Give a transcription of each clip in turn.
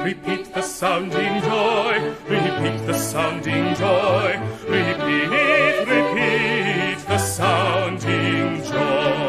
repeat the sounding joy, repeat the sounding joy, repeat the sounding joy.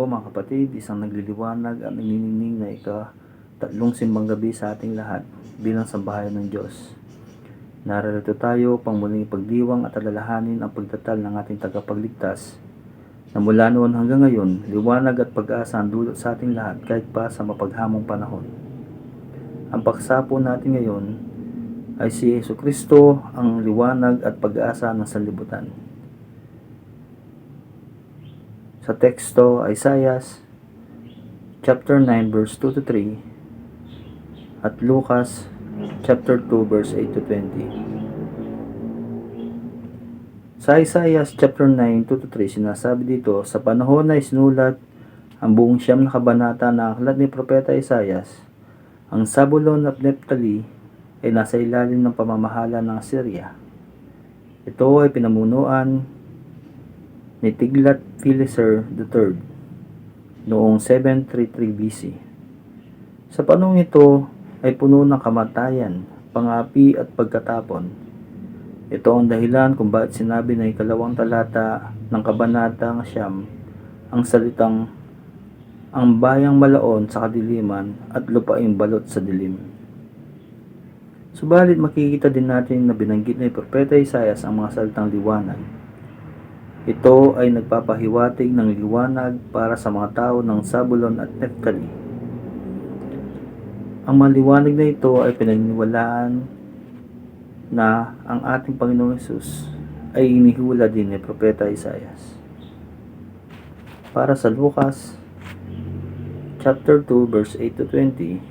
Mga kapatid, isang nagliliwanag at nanginginig na ika-tatlong simbang gabi sa ating lahat bilang sambahayan ng Diyos. Narito tayo pang muling pagdiwang at alalahanin ang pagtatal ng ating tagapagligtas na mula noon hanggang ngayon, liwanag at pag-asa ang dulot sa ating lahat kahit pa sa mapaghamong panahon. Ang paksa po natin ngayon ay si Jesucristo, ang liwanag at pag-asa ng sanlibutan. Sa teksto, Isaiah chapter 9 verse 2 to 3 at Lucas chapter 2 verse 8 to 20. Sa Isaiah chapter 9 2 to 3, sinasabi dito, sa panahon na isinulat ang buong 9 na kabanata na aklat ni Propeta Isaiah, ang Zabulon at Naphtali ay nasa ilalim ng pamamahala ng Assyria. Ito ay pinamunuan ni Tiglath-Pileser III noong 733 BC. Sa panahon ito ay puno ng kamatayan, pangapi at pagkatapon. Ito ang dahilan kung bakit sinabi na ikalawang talata ng kabanatang 9 ang salitang ang bayang malaon sa kadiliman at lupaing balot sa dilim. Subalit makikita din natin na binanggit ni Propeta Isaiah ang mga salitang liwanag. Ito ay nagpapahiwatig ng liwanag para sa mga tao ng Zabulon at Naphtali. Ang mga liwanag na ito ay pinaniniwalaan na ang ating Panginoong Hesus ay inihula din ni Propeta Isaiah. Para sa Lucas chapter 2 verse 8 to 20,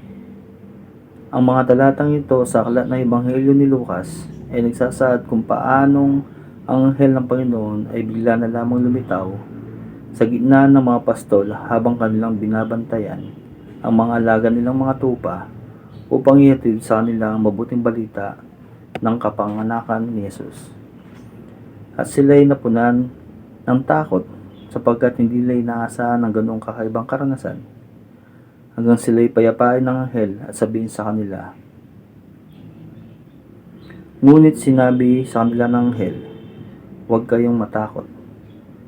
ang mga talatang ito sa aklat ng Ebanghelyo ni Lucas ay nagsasaad kung paanong ang anghel ng Panginoon ay bigla na lamang lumitaw sa gitna ng mga pastol habang kanilang binabantayan ang mga alaga nilang mga tupa upang ihatid sa kanila ang mabuting balita ng kapanganakan ni Jesus. At sila'y napunan ng takot sapagkat hindi nila inaasahan ng ganoong kakaibang karanasan hanggang sila'y payapain ng anghel at sabihin sa kanila, Ngunit sinabi sa kanila ng anghel, "Huwag kayong matakot.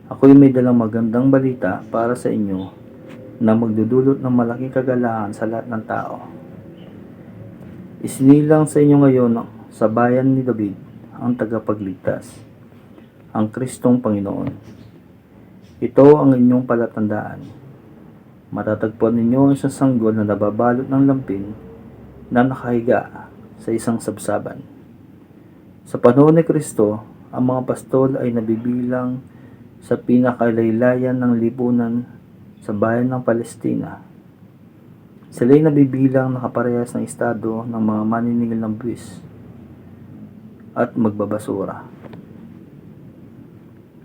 Ako'y may dalang magandang balita para sa inyo na magdudulot ng malaking kagalakan sa lahat ng tao. Isinilang sa inyo ngayon sa bayan ni David ang tagapagligtas, ang Kristong Panginoon. Ito ang inyong palatandaan. Matatagpuan ninyo ang isang sanggol na nababalot ng lampin na nakahiga sa isang sabsaban." Sa panahon ni Kristo, ang mga pastol ay nabibilang sa pinakalaylayan ng lipunan sa bayan ng Palestina. Sila'y nabibilang na kaparehas ng estado ng mga maniningil ng buwis at magbabasura.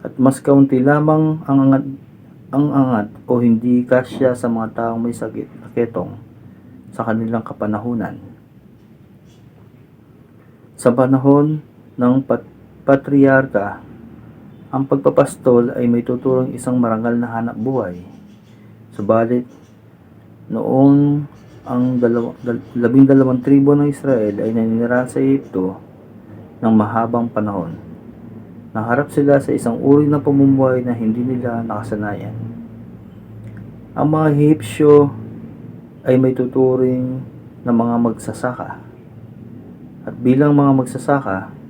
At mas kaunti lamang ang angat o hindi kasya sa mga taong may sakit na ketong sa kanilang kapanahunan. Sa panahon ng patriarka, ang pagpapastol ay may tuturong isang marangal na hanap buhay. Subalit, noong ang 12 tribo ng Israel ay naninirahan sa Egypto ng mahabang panahon, naharap sila sa isang uri ng pamumuhay na hindi nila nakasanayan. Ang mga Ehipsyo ay may tuturing na mga magsasaka. At bilang mga magsasaka,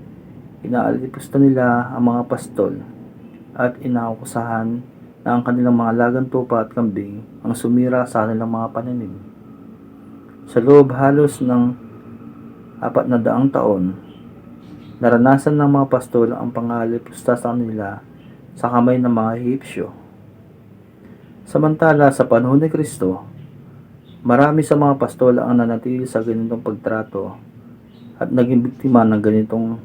inaalipusta nila ang mga pastol at inaakusahan na ang kanilang mga lagang tupa at kambing ang sumira sa kanilang mga pananim. Sa loob halos ng 400 taon, naranasan ng mga pastol ang pangalipusta sa kanila sa kamay ng mga Ehipsyo. Samantala, sa panahon ni Kristo, marami sa mga pastol ang nanatili sa ganitong pagtrato at naging biktima ng ganitong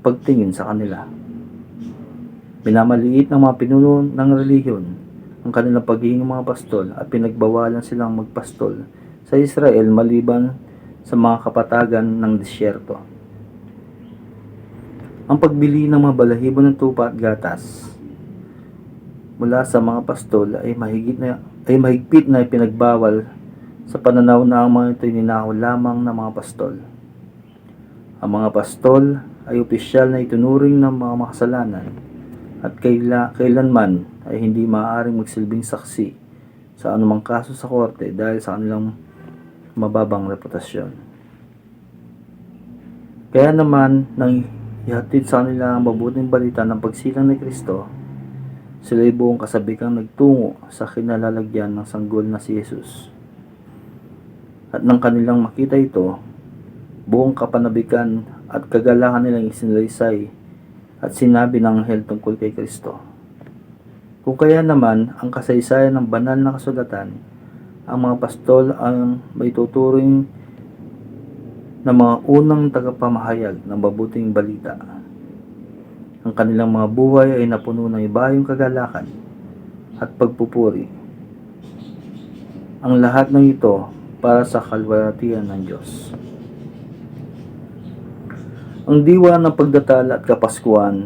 pagtingin sa kanila. Minamaliit ng mga pinuno ng relihiyon ang kanilang pagiging mga pastol at pinagbawalan silang magpastol sa Israel maliban sa mga kapatagan ng disyerto. Ang pagbili ng mga balahibo ng tupa at gatas mula sa mga pastol ay mahigpit na ipinagbawal sa pananaw na ang mga ito ninakaw lamang ng mga pastol. Ang mga pastol ay opisyal na itunuring ng mga makasalanan at kailanman ay hindi maaaring magsilbing saksi sa anumang kaso sa korte dahil sa kanilang mababang reputasyon. Kaya naman, nang ihatid sa kanila ang mabuting balita ng pagsilang ni Kristo, sila'y buong kasabikang nagtungo sa kinalalagyan ng sanggol na si Jesus. At nang kanilang makita ito, buong kapanabikan at kagalakan nilang isinalaysay at sinabi ng anghel tungkol kay Kristo. Kung kaya naman ang kasaysayan ng banal na kasulatan, ang mga pastol ang may tuturing na mga unang tagapamahayag ng mabuting balita. Ang kanilang mga buhay ay napuno ng ibayong kagalakan at pagpupuri. Ang lahat ng ito para sa kalwalhatian ng Diyos. Ang diwa ng pagdatal at kapaskuhan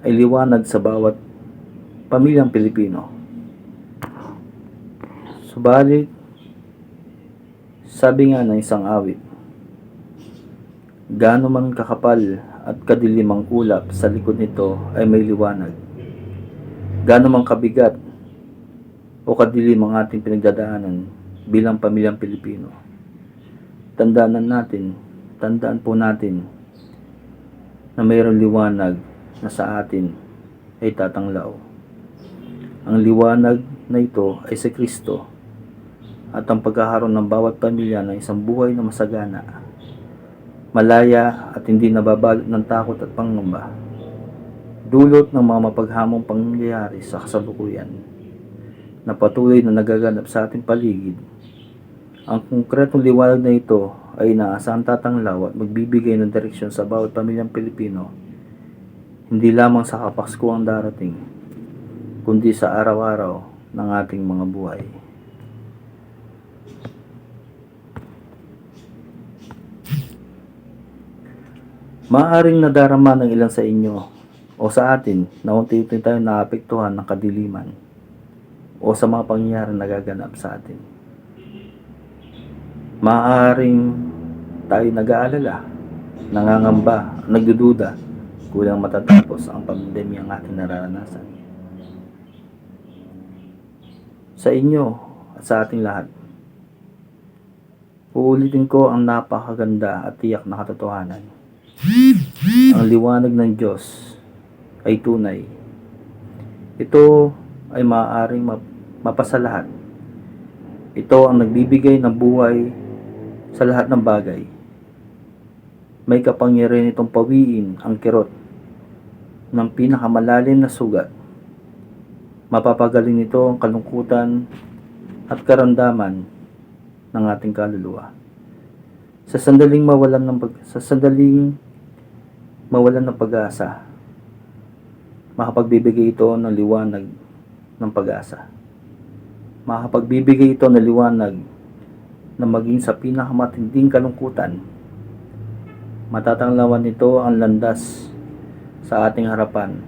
ay liwanag sa bawat pamilyang Pilipino. Subalit, sabi nga ng isang awit, gaano man kakapal at kadilim ang ulap sa likod nito ay may liwanag. Gaano man kabigat o kadilim ang ating pinagdadaanan bilang pamilyang Pilipino. Tandaan po natin na mayroong liwanag na sa atin ay tatanglaw. Ang liwanag na ito ay si Kristo at ang pagkakaroon ng bawat pamilya ng isang buhay na masagana, malaya at hindi nababalot ng takot at pangamba, dulot ng mga mapaghamong pangyayari sa kasalukuyan na patuloy na nagaganap sa ating paligid. Ang konkretong liwanag na ito ay inaasahang tatanglaw at magbibigay ng direksyon sa bawat pamilyang Pilipino, hindi lamang sa Kapaskuhang darating, kundi sa araw-araw ng ating mga buhay. Maaaring nadarama ng ilan sa inyo o sa atin na unti-unti tayo naapektuhan ng kadiliman o sa mga pangyayaring nagaganap sa atin. Maaaring tayo nag-aalala nangangamba, nagdududa, kulang matatapos ang pandemya ang ating nararanasan. Sa inyo at sa ating lahat, uulitin ko ang napakaganda at tiyak na katotohanan. Ang liwanag ng Diyos ay tunay. Ito ay maaaring mapasalahat. Ito ang nagbibigay ng buhay sa lahat ng bagay. May kapangyarihan itong pawiin ang kirot ng pinakamalalim na sugat. Mapapagaling ito ang kalungkutan at karamdaman ng ating kaluluwa. Sa sandaling mawalan ng pag-asa, makapagbibigay ito ng liwanag ng pag-asa. Makapagbibigay ito ng liwanag na maging sa pinakamatinding kalungkutan, matatanglawan nito ang landas sa ating harapan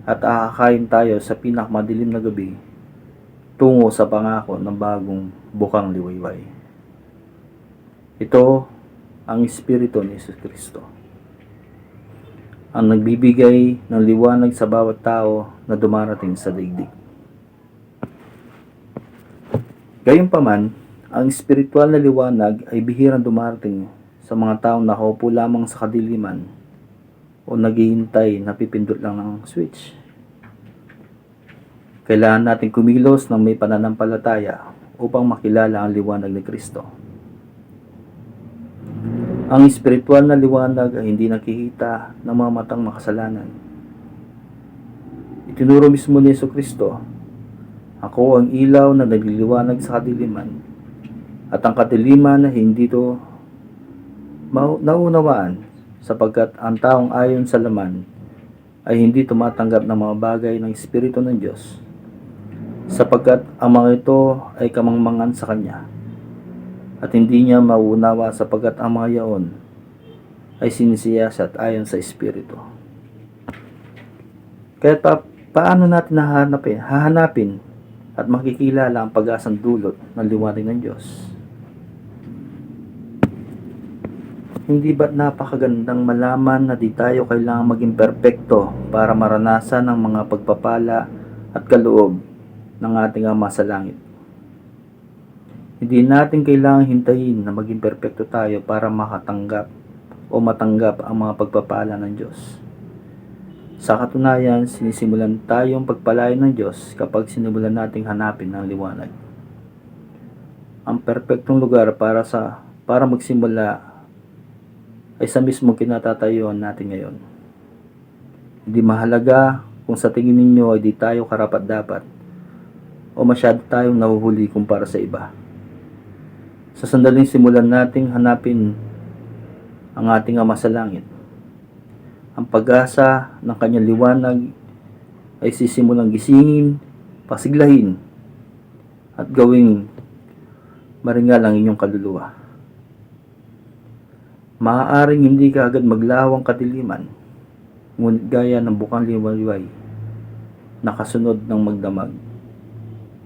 at aakayin tayo sa pinakamadilim na gabi tungo sa pangako ng bagong bukang liwayway. Ito ang Espiritu ni Jesus Kristo, ang nagbibigay ng liwanag sa bawat tao na dumarating sa daigdig. Gayunpaman, ang espiritual na liwanag ay bihirang dumarating sa mga taong nakaupo lamang sa kadiliman o naghihintay na pipindot lang ng switch. Kailangan natin kumilos ng may pananampalataya upang makilala ang liwanag ni Kristo. Ang espiritual na liwanag ay hindi nakikita ng mga matang makasalanan. Itinuro mismo ni Yesu Kristo, "Ako ang ilaw na nagliliwanag sa kadiliman, at ang kadiliman na hindi ito naunawaan, sapagkat ang taong ayon sa laman ay hindi tumatanggap ng mga bagay ng Espiritu ng Diyos, sapagkat ang mga ito ay kamangmangan sa Kanya, at hindi niya mauunawa sapagkat ang mga yaon ay sinisiyasat ayon sa Espiritu." Kaya paano natin hahanapin at makikilala ang pag-asang dulot ng liwanag ng Diyos? Hindi ba't napakagandang malaman na di tayo kailangang maging perpekto para maranasan ang mga pagpapala at kaloob ng ating Ama sa langit? Hindi natin kailangang hintayin na maging perpekto tayo para makatanggap o matanggap ang mga pagpapala ng Diyos. Sa katunayan, sinisimulan tayong pagpalain ng Diyos kapag sinimulan nating hanapin ang liwanag. Ang perpektong lugar para magsimula ay sa mismong kinatatayuan natin ngayon. Hindi mahalaga kung sa tingin ninyo ay di tayo karapat-dapat o masyado tayong nahuhuli kumpara sa iba. Sa sandaling simulan nating hanapin ang ating Ama sa langit, ang pag-asa ng Kanyang liwanag ay sisimulang gisingin, pasiglahin, at gawing maringal ang inyong kaluluwa. Maaaring hindi ka agad maglaho ang kadiliman, ngunit gaya ng bukang liwayway, nakasunod ng magdamag,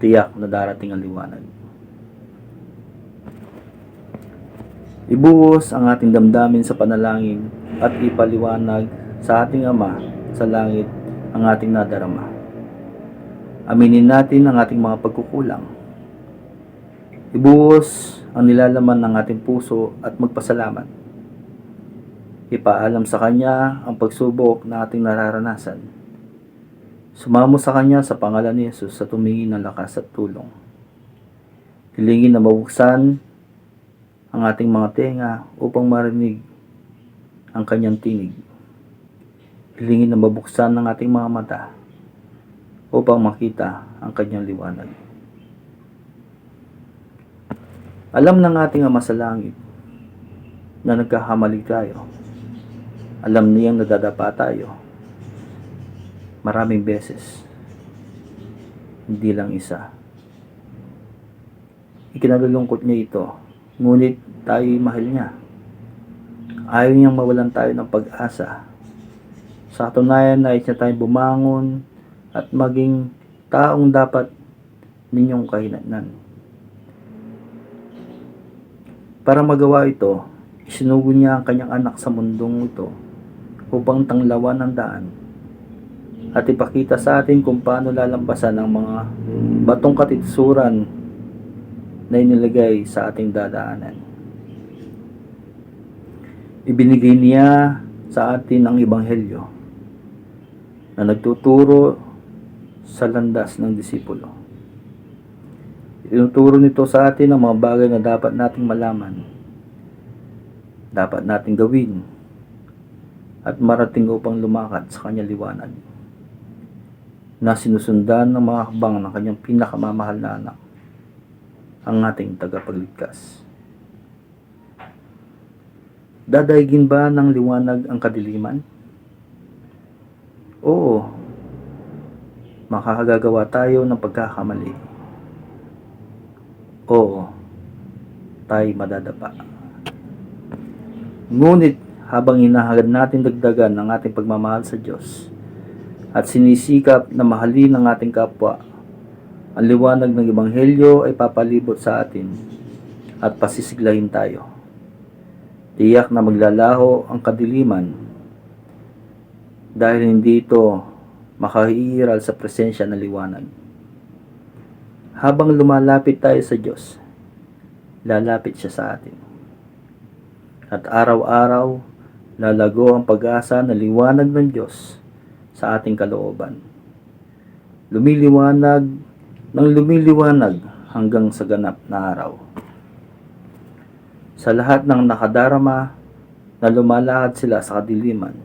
tiyak na darating ang liwanag. Ibuhos ang ating damdamin sa panalangin at ipaliwanag sa ating Ama sa langit ang ating nadarama. Aminin natin ang ating mga pagkukulang. Ibuhos ang nilalaman ng ating puso at magpasalamat. Ipaalam sa Kanya ang pagsubok na ating nararanasan. Sumamo sa Kanya sa pangalan ni Jesus sa tumingin ng lakas at tulong. Hilingin na mabuksan ang ating mga tenga upang marinig ang Kanyang tinig. Hilingin na mabuksan ng ating mga mata upang makita ang Kanyang liwanag. Alam ng ating Ama sa langit na nagkakamali tayo. Alam niyang nadadapa tayo maraming beses, hindi lang isa. Ikinalulungkot niya ito, ngunit tayo'y mahal niya. Ayaw niyang mawalan tayo ng pag-asa. Sa katunayan, nais niya tayong bumangon at maging taong dapat ninyong kahinatnan. Para magawa ito, Isinugo niya ang kanyang anak sa mundong ito upang tanglawan ang daan at ipakita sa atin kung paano lalampasan ang mga batong katitsuran na inilagay sa ating dadaanan. Ibinigay niya sa atin ang ebanghelyo na nagtuturo sa landas ng disipulo. Itinuturo nito sa atin ang mga bagay na dapat nating malaman, dapat nating gawin, at marating upang lumakad sa kanyang liwanag, na sinusundan ng mga hakbang ng kanyang pinakamamahal na anak, ang ating tagapagligtas. Dadaigin ba ng liwanag ang kadiliman? Oo, makakagawa tayo ng pagkakamali. Oo, tayo madadapa. Ngunit habang hinahangad natin dagdagan ang ating pagmamahal sa Diyos at sinisikap na mahalin ang ating kapwa, ang liwanag ng ebanghelyo ay papalibot sa atin at pasisiglahin tayo. Tiyak na maglalaho ang kadiliman dahil hindi ito makahiiral sa presensya ng liwanag. Habang lumalapit tayo sa Diyos, lalapit siya sa atin. At araw-araw, lalago ang pag-asa na liwanag ng Diyos sa ating kalooban. Lumiliwanag ng lumiliwanag hanggang sa ganap na araw. Sa lahat ng nakadarama na lumalakad sila sa kadiliman,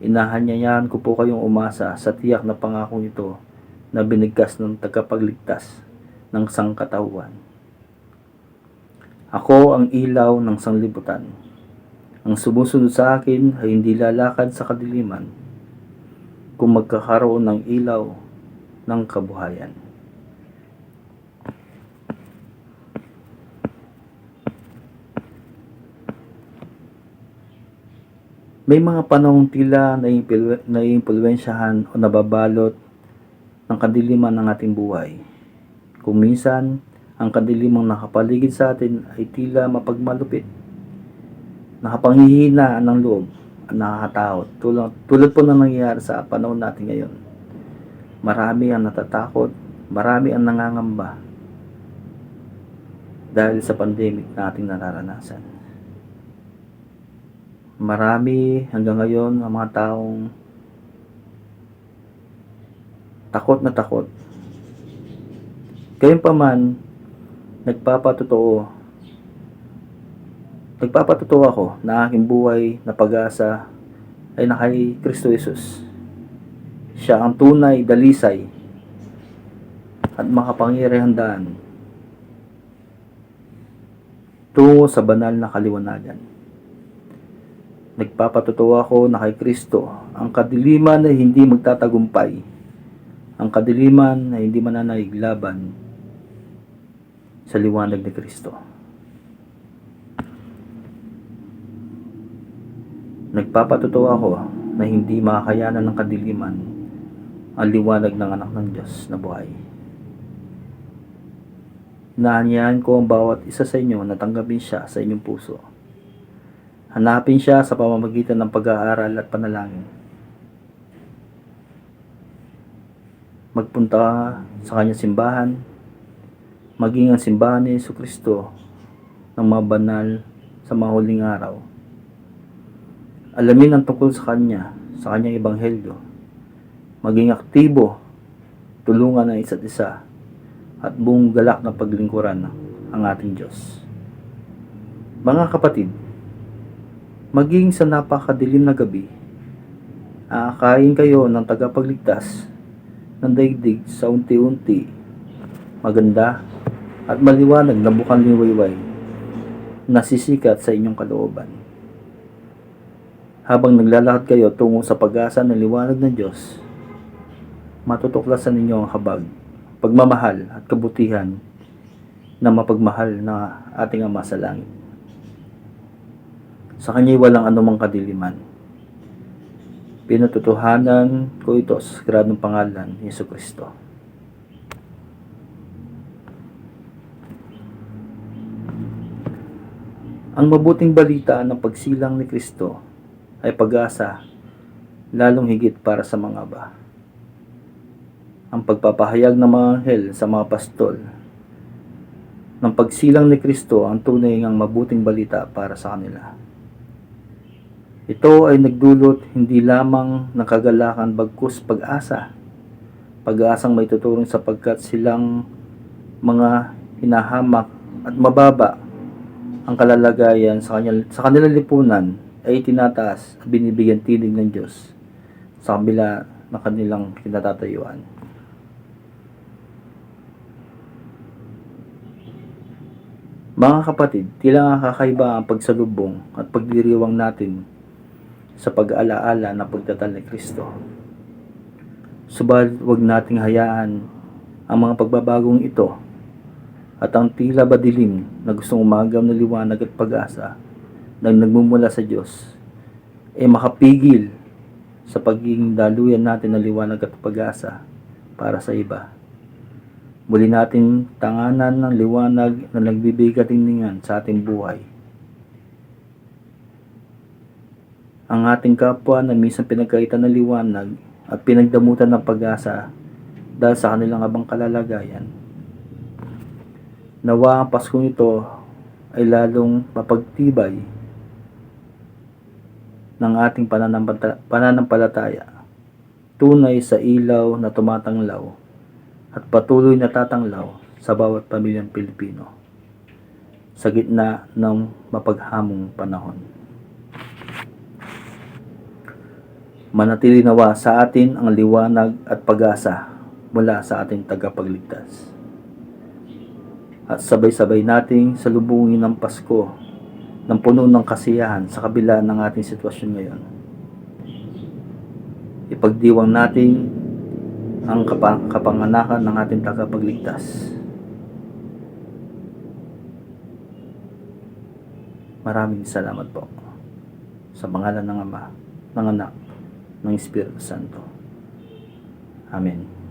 inahanyayan ko po kayong umasa sa tiyak na pangakong ito na binigkas ng tagapagligtas ng sangkatauhan. Ako ang ilaw ng sanglibutan. Ang sumusunod sa akin ay hindi lalakad sa kadiliman kung magkakaroon ng ilaw ng kabuhayan. May mga panahong tila naiimpluwensyahan o nababalot ng kadiliman ng ating buhay. Kung minsan, ang kadilimang nakapaligid sa atin ay tila mapagmalupit, nakapanghihina ng loob at nakakatakot. Tulad po na nangyayari sa panahon natin ngayon. Marami ang natatakot, marami ang nangangamba dahil sa pandemic na ating nararanasan. Marami hanggang ngayon ang mga taong takot na takot. Gayunpaman, nagpapatotoo ako na aking buhay na pag-asa ay na kay Kristo Jesus. Siya ang tunay, dalisay at makapangyarihang daan tungo sa banal na kaliwanagan. Nagpapatotoo ako na kay Kristo ang kadiliman ay hindi magtatagumpay, ang kadiliman ay hindi mananaig laban sa liwanag ni Kristo. Nagpapatotoo ako na hindi makakayanan ng kadiliman ang liwanag ng anak ng Diyos na buhay. Inaanyayahan ko ang bawat isa sa inyo na tanggapin siya sa inyong puso. Hanapin siya sa pamamagitan ng pag-aaral at panalangin. Magpunta sa kanyang simbahan, maging ang simbahan ni Jesucristo ng mga banal sa mga huling araw. Alamin ang tungkol sa kanyang ebanghelyo. Maging aktibo, tulungan ang isa't isa, at buong galak na paglingkuran ang ating Diyos. Mga kapatid, maging sa napakadilim na gabi, aakain kayo ng tagapagligtas ng daigdig sa unti-unti, maganda at maliwanag na bukal liwayway na sisikat sa inyong kalooban. Habang naglalakad kayo tungo sa pag-asa ng liwanag ng Diyos, matutuklasan ninyo ang habag, pagmamahal at kabutihan na mapagmahal na ating Ama sa langit. Sa Kanya'y walang anumang kadiliman. Pinatutuhanan ko ito sa sagradong pangalan ni Jesucristo. Ang mabuting balita ng pagsilang ni Kristo ay pag-asa lalong higit para sa mga aba. Ang pagpapahayag ng mga anghel sa mga pastol ng pagsilang ni Kristo ang tunay ngang mabuting balita para sa kanila. Ito ay nagdulot hindi lamang ng kagalakan bagkus pag-asa. Pag-asang may tuturing sapagkat silang mga hinahamak at mababa ang kalalagayan sa kanilang lipunan ay tinataas at binibigyan tinig ng Diyos sa kabila ng kanilang kinatatayuan. Mga kapatid, tila nga kakaiba ang pagsalubong at pagdiriwang natin sa pag-aalaala ng pagdatal ni Kristo. Subalit huwag nating hayaan ang mga pagbabagong ito at ang tila ba dilim na gustong umagaw na liwanag at pag-asa na nagmumula sa Diyos ay makapigil sa pagiging daluyan natin ng liwanag at pag-asa para sa iba. Muli natin tanganan ng liwanag na nagbibigay katingningan sa ating buhay. Ang ating kapwa na minsan pinagkaitan ng liwanag at pinagdamutan ng pag-asa dahil sa kanilang abang kalalagayan. Nawa ang Paskong ito ay lalong mapagtibay ng ating pananampalataya, tunay sa ilaw na tumatanglaw at patuloy na tatanglaw sa bawat pamilyang Pilipino sa gitna ng mapaghamong panahon. Manatili nawa sa atin ang liwanag at pag-asa mula sa ating tagapagligtas. At sabay-sabay nating salubungin ng Pasko ng puno ng kasiyahan sa kabila ng ating sitwasyon ngayon. Ipagdiwang natin ang kapanganakan ng ating tagapagligtas. Maraming salamat po. Sa pangalan ng Ama, ng Anak, ng Espiritu Santo. Amen.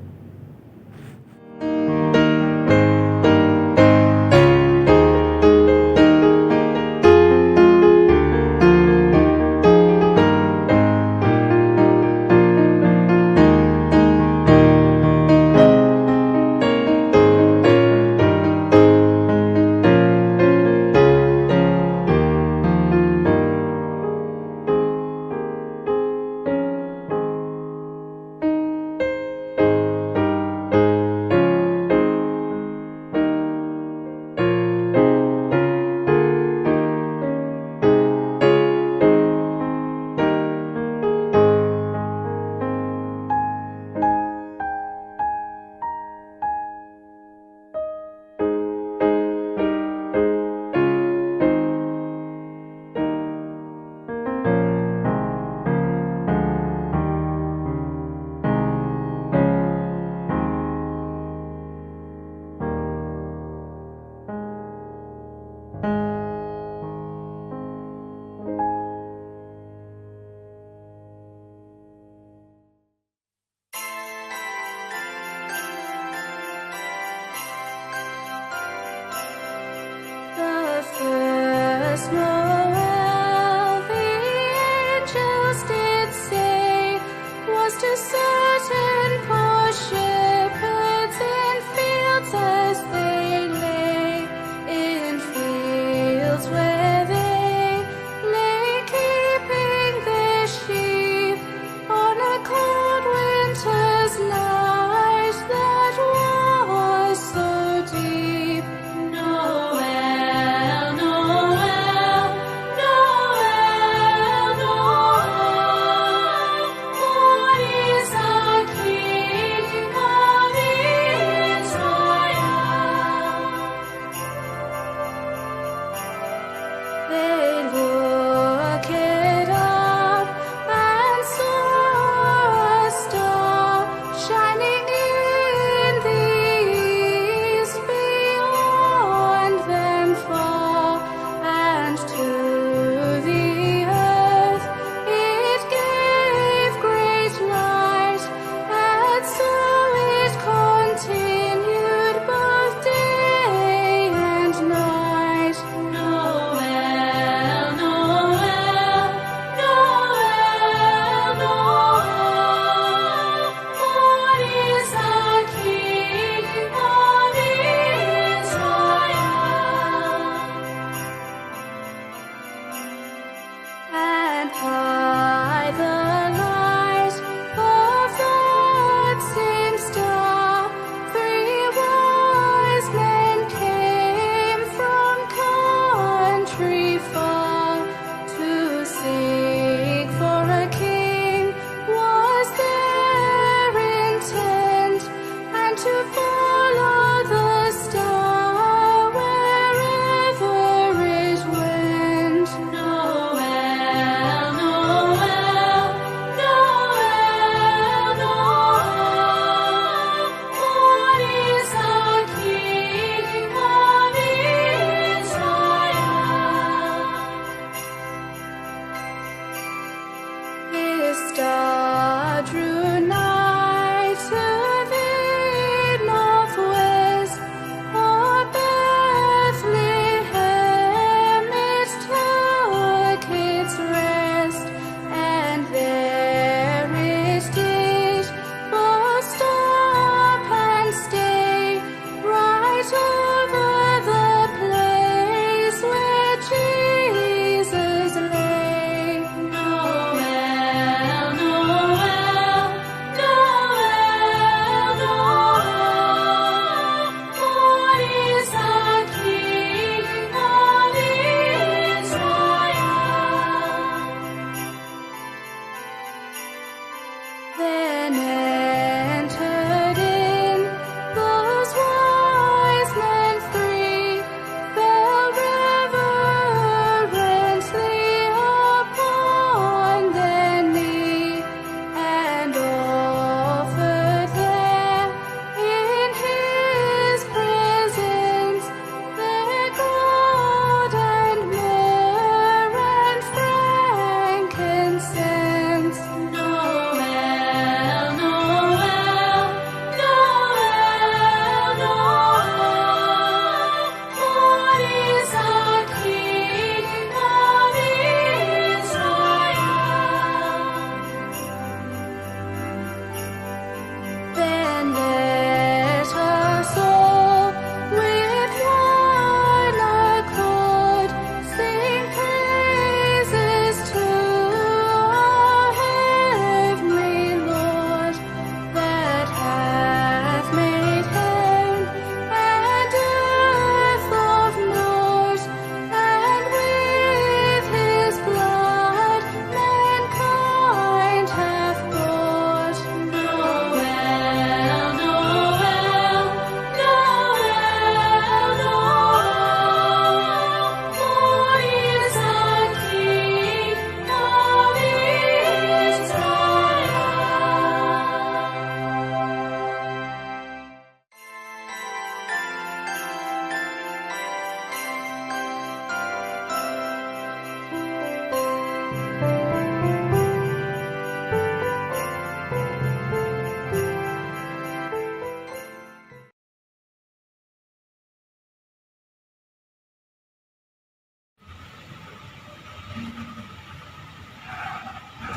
The first Noel, the angels did say, was to certain poor shepherds in fields as they lay, in fields where they lay keeping their sheep on a cold winter's night that was so deep. Noel, Noel,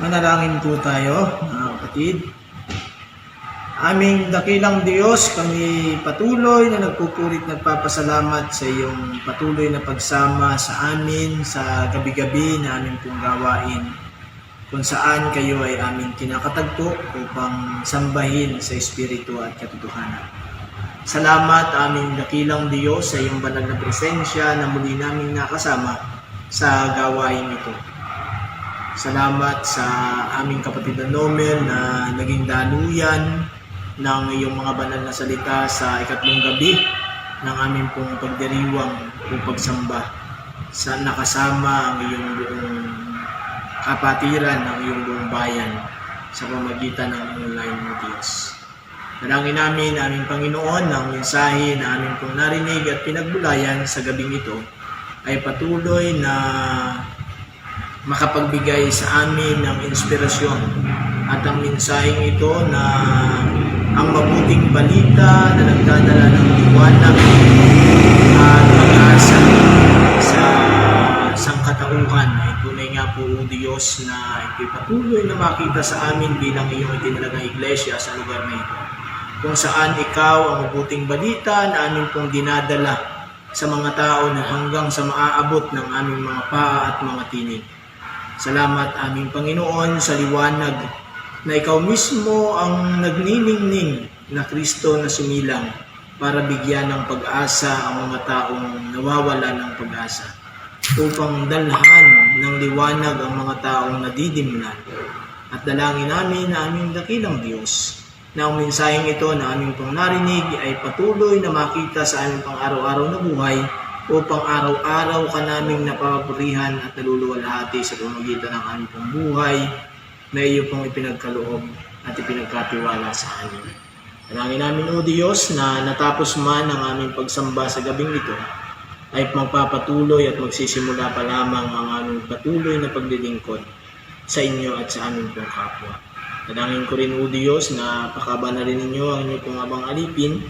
Manalangin po tayo, mga kapatid. Aming dakilang Diyos, kami patuloy na nagpupurit nagpapasalamat sa iyong patuloy na pagsama sa amin sa gabi-gabi na aming pong gawain, kung saan kayo ay aming kinakatagpo upang sambahin sa Espiritu at katotohanan. Salamat aming dakilang Diyos sa iyong banal na presensya na muli naming nakasama sa gawain ito. Salamat sa aming kapatid na Nomel na naging daluyan ng iyong mga banal na salita sa ikatlong gabi ng aming pong pagdiriwang o pagsamba sa nakasama ang iyong buong kapatiran ng iyong buong bayan sa pamagitan ng online mo, Diyos. Dalangin namin, aming Panginoon, ang mensahe na aming pong narinig at pinagbulayan sa gabing ito ay patuloy na makapagbigay sa amin ng inspirasyon at ang mensaheng ito na ang mabuting balita na nagdadala ng liwanag at pag-asa sa sangkatauhan ay tunay nga po, O Diyos, na ipipatuloy na makita sa amin bilang iyong itinalagang iglesia sa lugar na ito, kung saan ikaw ang mabuting balita na aming pong dinadala sa mga tao na hanggang sa maaabot ng aming mga paa at mga tinig. Salamat aming Panginoon sa liwanag na ikaw mismo ang nagniningning na Kristo na sumilang para bigyan ng pag-asa ang mga taong nawawala ng pag-asa, upang dalhan ng liwanag ang mga taong nadidimlan. At dalangin namin na aming dakilang Diyos na ang mensaheng ito na aming pong narinig ay patuloy na makita sa aming pang araw-araw na buhay, upang araw-araw ka naming napapurihan at naluluwalhati sa pamamagitan ng aming pong buhay na iyo pong ipinagkaloob at ipinagkatiwala sa amin. Dalangin namin, O Diyos, na natapos man ang aming pagsamba sa gabing ito, ay magpapatuloy at magsisimula pa lamang ang aming patuloy na paglilingkod sa inyo at sa aming pong kapwa. Dalangin ko rin, O Diyos, na pakabanalin ninyo ang inyo pong abang alipin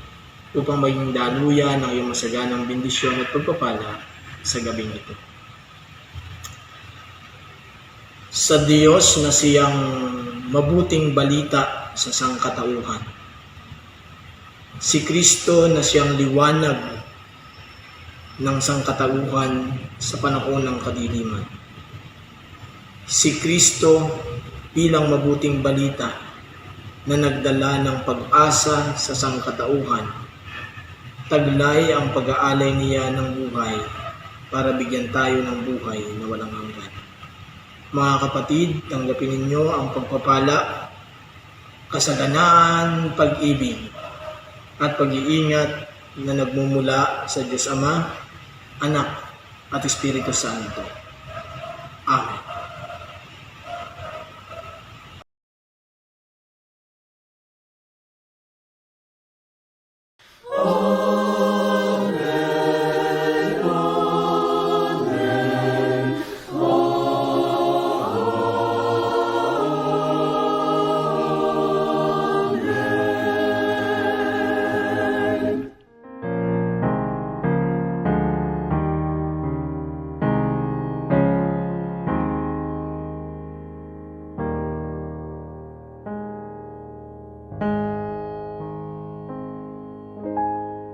upang maging daluyan ng iyong masaganang bendisyon at pagpapala sa gabing ito. Sa Diyos na siyang mabuting balita sa sangkatauhan, si Kristo na siyang liwanag ng sangkatauhan sa panahon ng kadiliman, si Kristo bilang mabuting balita na nagdala ng pag-asa sa sangkatauhan, taglay ang pag-aalay niya ng buhay para bigyan tayo ng buhay na walang hanggan. Mga kapatid, tanggapin ninyo ang pagpapala, kasaganaan, pag-ibig at pag-iingat na nagmumula sa Diyos Ama, Anak at Espiritu Santo. Amen.